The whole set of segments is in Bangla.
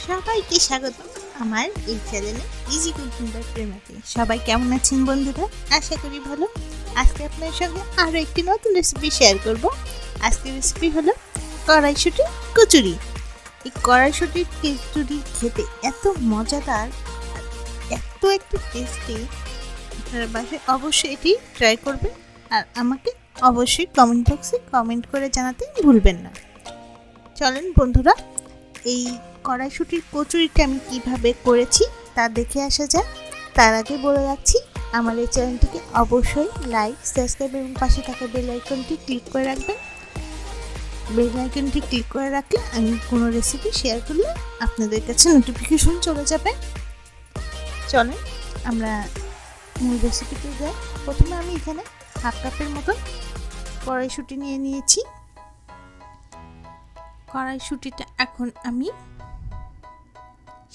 সবাইকে স্বাগত আমার এই চ্যানেলে ইজি কুকিং বাই প্রেমাতে। সবাই কেমন আছেন বন্ধুরা? আশা করি ভালো। আজকে আপনার সঙ্গে আরও একটি নতুন রেসিপি শেয়ার করব। আজকের রেসিপি হলো কড়াইশুঁটি কচুরি। এই কড়াইশুঁটির কচুরি খেতে এত মজাদার, এত একটু টেস্টি, আপনারা বাসায় অবশ্যই এটি ট্রাই করবেন আর আমাকে অবশ্যই কমেন্ট বক্সে কমেন্ট করে জানাতে ভুলবেন না। চলেন বন্ধুরা, এই কড়াইশুঁটির কচুরিটা আমি কিভাবে করেছি তা দেখে আসা যাক। তার আগে বলে রাখছি, আমার এই চ্যানেলটিকে অবশ্যই লাইক, সাবস্ক্রাইব এবং পাশে থাকা বেল আইকনটি ক্লিক করে রাখবেন। বেল আইকনটি ক্লিক করে রাখলে আমি কোনো রেসিপি শেয়ার করলে আপনাদের কাছে নোটিফিকেশন চলে যাবে। চলেন আমরা মূল রেসিপিতে যাই। প্রথমে আমি এখানে হাফ কাপের মতো কড়াইশুঁটি নিয়ে নিয়েছি। কড়াইশুঁটিটা এখন আমি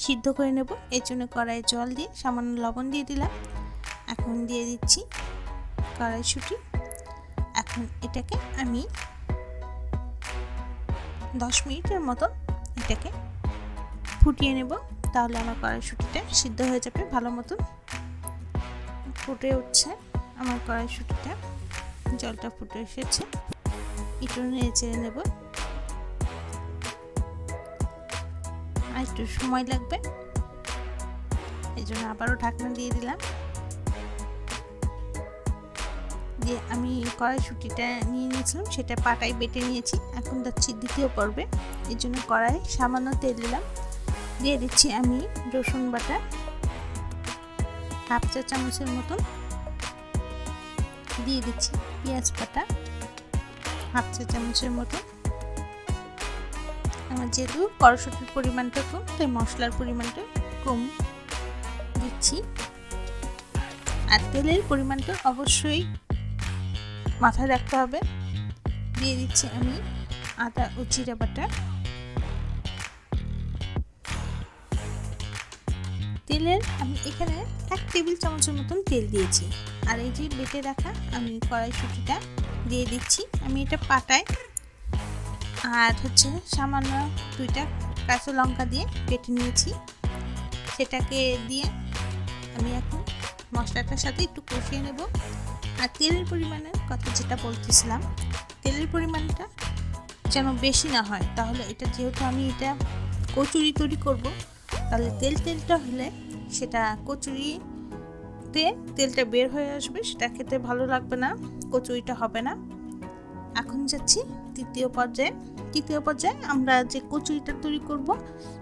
সিদ্ধ করে নেব। এর জন্য কড়াইয়ে জল দিয়ে সামান্য লবণ দিয়ে দিলাম। এখন দিয়ে দিচ্ছি কড়াইশুঁটি। এখন এটাকে আমি 10 মিনিটের মতো এটাকে ফুটিয়ে নেব, তাহলে আমার কড়াইশুঁটিটা সিদ্ধ হয়ে যাবে ভালো মতন। ফুটে উঠছে আমার কড়াইশুঁটিটা, জলটা ফুটে এসেছে। একটু নেড়ে চেড়ে নেব, আর একটু সময় লাগবে, এই জন্য আবারও ঢাকনা দিয়ে দিলাম। দিয়ে আমি কড়াইশুঁটিটা নিয়ে নিয়েছিলাম, সেটা পাটায় বেটে নিয়েছি। এখন যাচ্ছি দ্বিতীয় পর্বে। এর জন্য কড়াই সামান্য তেল দিলাম। দিয়ে দিচ্ছি আমি রসুন বাটা হাফ চা চামচের মতন। দিয়ে দিচ্ছি পেঁয়াজ বাটা হাফ চা চামচের মতন। আমার যেহেতু কড়াইশুঁটির পরিমাণটা কম, তাই মশলার পরিমাণটা কম দিচ্ছি। আর তেলের পরিমাণটা অবশ্যই মাথায় রাখতে হবে। দিয়ে দিচ্ছি আমি আদা ও জিরা বাটা। তেলের আমি এখানে 1 টেবিল চামচের মতন তেল দিয়েছি। আর এই যে বেটে রাখা আমি কড়াইশুঁটিটা দিয়ে দিচ্ছি। আমি এটা পাটায় আর সামান্য 2টা কাঁচা লঙ্কা দিয়ে কেটে নিয়েছি। সেটাকে দিয়ে আমি এখন মশলাটার সাথে একটু কষিয়ে নেব। আর তেলের পরিমাণের কথা যেটা বলতেছিলাম, তেলের পরিমাণটা যেন বেশি না হয়। তাহলে এটা যেহেতু আমি এটা কচুরি তৈরি করব, তাহলে তেলটা হলে সেটা কচুরিতে তেলটা বের হয়ে আসবে, সেটা খেতে ভালো লাগবে না, কচুরিটা হবে না। এখন যাচ্ছি তৃতীয় পর্যায়ে। আমরা যে কচুরিটা তৈরি করব,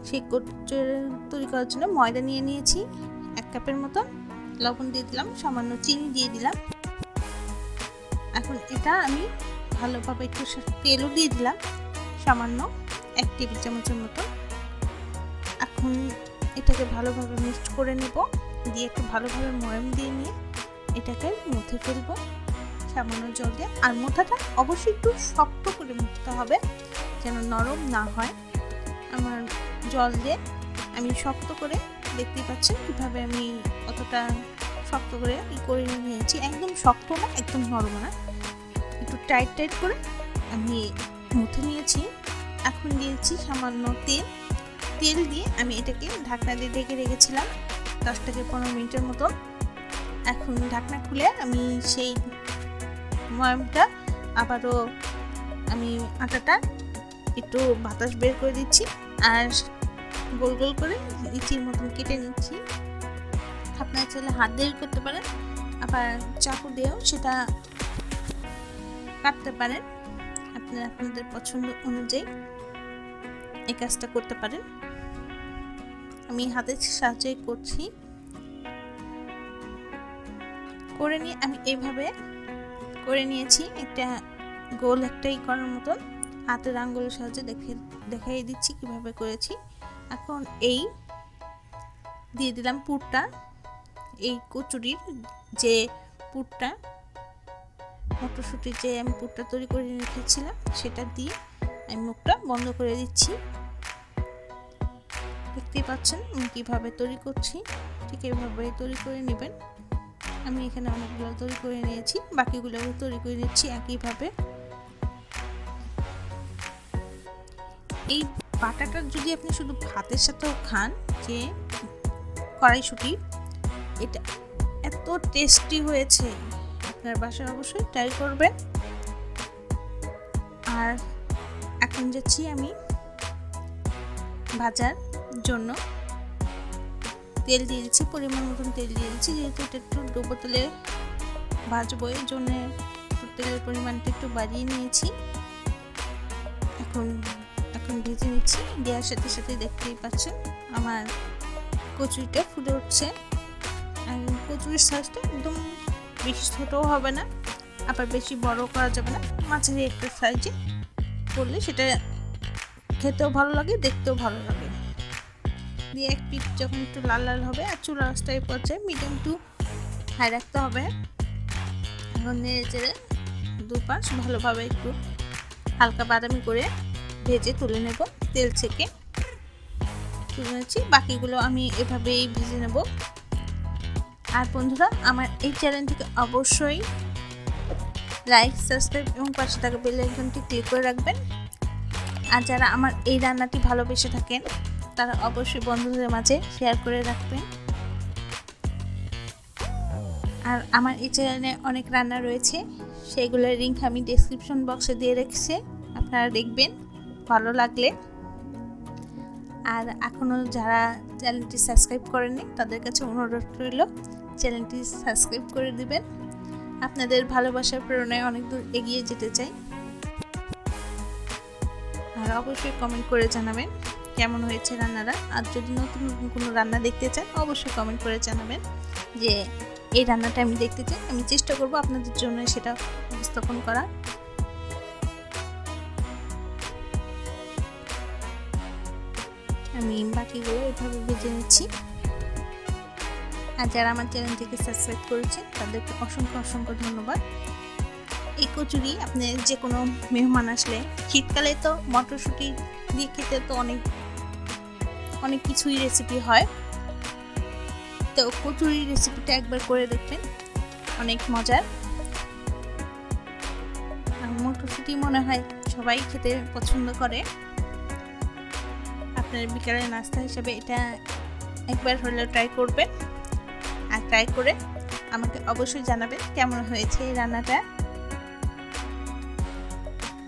সেই কচুরি তৈরি করার জন্য ময়দা নিয়ে নিয়েছি 1 কাপের মতো। লবণ দিয়ে দিলাম, সামান্য চিনি দিয়ে দিলাম। এখন এটা আমি ভালোভাবে একটু তেলও দিয়ে দিলাম, সামান্য 1 টেবিল চামচের মতো। এখন এটাকে ভালোভাবে মিক্সড করে নেব। দিয়ে একটু ভালোভাবে ময়াম দিয়ে নিয়ে এটাকে মুথে ফেলবো সামান্য জল দিয়ে। আর মোথাটা অবশ্যই একটু শক্ত করে মুছতে হবে, যেন নরম না হয়। আমার জল দিয়ে আমি শক্ত করে, দেখতেই পাচ্ছেন কিভাবে আমি অতটা শক্ত করে করে নিয়েছি। একদম শক্ত না, একদম নরম না, একটু টাইট করে আমি মুথে নিয়েছি। এখন দিয়েছি সামান্য তেল দিয়ে আমি এটাকে ঢাকনা দিয়ে ঢেকে রেখেছিলাম 10 থেকে 15 মিনিটের মতো। এখন ঢাকনা খুলে আমি সেই ময়ামটা আবারও আমি আটাটা একটু বাতাস বের করে দিচ্ছি আর গোল গোল করে লিচির মতন কেটে নিচ্ছি। আপনারা চাইলে হাত দিয়ে করতে পারেন, আবার চাকু দিয়েও সেটা কাটতে পারেন। আপনারা আপনাদের পছন্দ অনুযায়ী এই কাজটা করতে পারেন। আমি হাতের সাহায্যে করছি। করে নিয়ে আমি এইভাবে করে নিয়েছি, একটা গোল একটাই করার মতন। হাতের আঙ্গুলের সাহায্যে দেখাই দিচ্ছি কিভাবে করেছি। এখন এই দিয়ে দিলাম পুরটা, এই কচুরির যে পুরটা, মটরশুঁটির যে আমি পুরটা তৈরি করে রেখেছিলাম, সেটা দিয়ে আমি মুখটা বন্ধ করে দিচ্ছি। দেখতেই পাচ্ছেন আমি কিভাবে তৈরি করছি, ঠিক এইভাবে তৈরি করে নেবেন। আমি এখানে অনেকগুলো তৈরি করে নিয়েছি, বাকিগুলো তৈরি করে নিচ্ছি একইভাবে। এই বাটাটা যদি আপনি শুধু ভাতের সাথেও খান, যে কড়াইশুঁটি, এটা এত টেস্টি হয়েছে, আপনার বাসায় অবশ্যই ট্রাই করবেন। আর এখন যাচ্ছি আমি ভাজার জন্য। তেল দিয়ে দিচ্ছি, পরিমাণ মতন তেল দিয়ে দিচ্ছি, যেহেতু এটা একটু ডুবো তেলে ভাজবো, এই জন্য তেলের পরিমাণটা একটু বাড়িয়ে নিয়েছি। এখন ভেজে নিচ্ছি। দেওয়ার সাথে সাথে দেখতেই পাচ্ছেন আমার কচুরিটা ফুটে উঠছে। আর কচুরির সাইজটা একদম বেশি ছোটও হবে না, আবার বেশি বড় করা যাবে না, মাঝারি একটা সাইজে করলে সেটা খেতেও ভালো লাগে, দেখতেও ভালো লাগে। দিয়ে এক পিঠ যখন একটু লাল লাল হবে, আর চুলা আঁচটা এই পর্যায়ে মিডিয়াম টু হাই রাখতে হবে। এখন নেড়ে চেড়ে দুপাশ ভালোভাবে একটু হালকা বাদামি করে ভেজে তুলে নেব। তেল থেকে তুলে নিচ্ছি, বাকিগুলো আমি এভাবেই ভেজে নেব। আর বন্ধুরা, আমার এই চ্যানেলটিকে অবশ্যই লাইক, সাবস্ক্রাইব এবং পাশে থাকা বেল আইকনটি ক্লিক করে রাখবেন। আর যারা আমার এই রান্নাটি ভালোবেসে থাকেন, তারা অবশ্যই বন্ধুদের মাঝে শেয়ার করে রাখবেন। আর আমার এই চ্যানেলে অনেক রান্না রয়েছে, সেগুলোর লিংক আমি ডেসক্রিপশন বক্সে দিয়ে রেখেছি, আপনারা দেখবেন ভালো লাগলে। আর এখনও যারা চ্যানেলটি সাবস্ক্রাইব করেননি, তাদের কাছে অনুরোধ রইল চ্যানেলটি সাবস্ক্রাইব করে দিবেন। আপনাদের ভালোবাসার প্রেরণায় অনেক দূর এগিয়ে যেতে চাই। আর অবশ্যই কমেন্ট করে জানাবেন কেমন হয়েছে রান্নাটা। আর যদি নতুন নতুন কোনো রান্না দেখতে চান, অবশ্যই কমেন্ট করে জানাবেন যে এই রান্নাটা আমি দেখতে চাই। আমি চেষ্টা করব আপনাদের জন্য সেটা উপস্থাপন করা। আমি বাকিগুলো এভাবে ভেজে নিচ্ছি। আর যারা আমার চ্যানেলটিকে সাবস্ক্রাইব করেছেন, তাদেরকে অসংখ্য অসংখ্য ধন্যবাদ। এই কচুরি আপনি যে কোনো মেহমান আসলে, শীতকালে তো মটরশুঁটি দিয়ে খেতে তো অনেক কিছুই রেসিপি হয়, তো কচুরি রেসিপিটা একবার করে দেখবেন, অনেক মজার। আর মটরশুঁটি মনে হয় সবাই খেতে পছন্দ করে। আপনার বিকালের নাস্তা হিসেবে এটা একবার হলেও ট্রাই করবেন। আর ট্রাই করে আমাকে অবশ্যই জানাবেন কেমন হয়েছে এই রান্নাটা।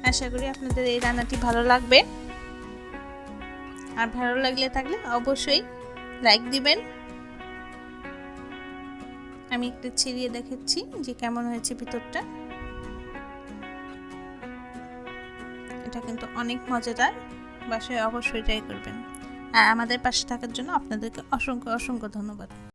আশা করি আপনাদের এই রান্নাটি ভালো লাগবে। আর ভালো থাকলে অবশ্যই লাইক দিবেন। আমি একটু ছিঁড়িয়ে দেখাচ্ছি যে কেমন হয়েছে ভিতরটা। এটা কিন্তু অনেক মজাদার, বাসায় অবশ্যই ট্রাই করবেন। আর আমাদের পাশে থাকার জন্য আপনাদেরকে অসংখ্য অসংখ্য ধন্যবাদ।